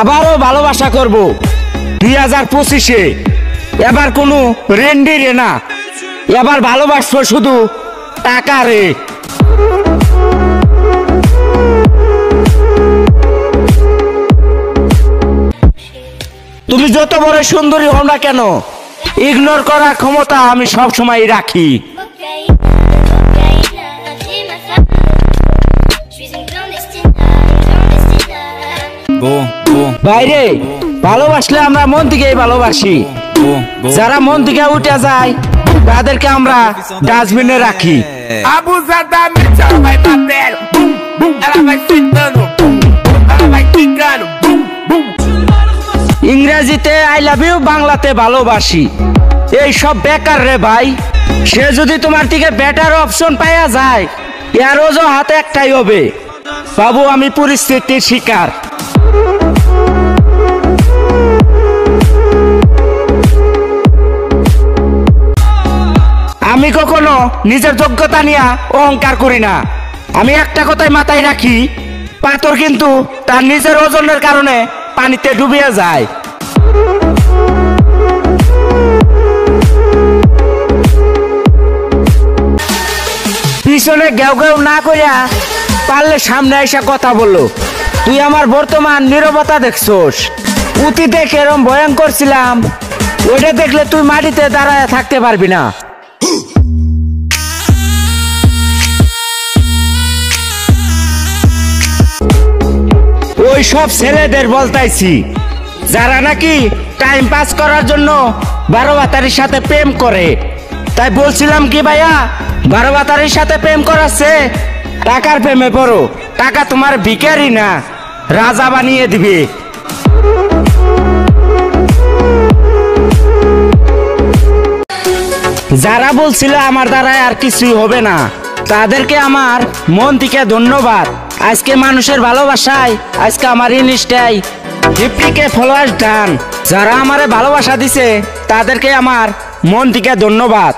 আবারও ভালোবাসা করব 2025-এ। এবার কোনো রেন্ডি রে না, এবার ভালোবাসবো শুধু টাকা রে। তুমি যত বড় সুন্দরী হও না কেন, ইগনোর করার ক্ষমতা আমি সব সময় রাখি। বাইরে ভালোবাসলে আমরা মন থেকেই ভালোবাসি। যারা মন থেকে উঠে যায় তাদেরকে আমরা ডাস্টবিনে রাখি। ইংরেজিতে আই লাভ ইউ, বাংলাতে ভালোবাসি। এই সব বেকার রে ভাই। সে যদি তোমার থেকে বেটার অপশন পাওয়া যায়, এর ওজো হাতে একটাই হবে। বাবু আমি পরিস্থিতির শিকার। আমি কখনো নিজের যোগ্যতা নিয়ে অহংকার করি না। আমি একটা কথাই মাথায় রাখি, পাথর কিন্তু তার নিজের ওজনের কারণে পানিতে ডুবিয়ে যায়। পিছনে ঘেউ ঘেউ না করিয়া পারলে সামনে এসে কথা বললো। তুই আমার বর্তমান নীরবতা দেখছোস। অতীতে কেরম ভয়ঙ্কর ছিলাম, ওইটা দেখলে তুই মাটিতে দাঁড়ায় থাকতে পারবি না। ওই সব ছেলেদের বলতাইছি যারা নাকি টাইম পাস করার জন্য 12 বাতারির সাথে প্রেম করে। তাই বলছিলাম কি ভাইয়া, 12 বাতারির সাথে প্রেম করাচ্ছে, টাকার প্রেমে পড়ো। টাকা তোমার ভিখারি না, রাজা বানিয়ে দিবে। যারা বলছিল আমার দ্বারা আর কিছুই হবে না, তাদেরকে আমার মন থেকে ধন্যবাদ। আজকে মানুষের ভালোবাসায় আজকে আমার ইনস্টায় 50K ফলোয়ার্স ডান। যারা আমারে ভালোবাসা দিছে তাদেরকে আমার মন থেকে ধন্যবাদ।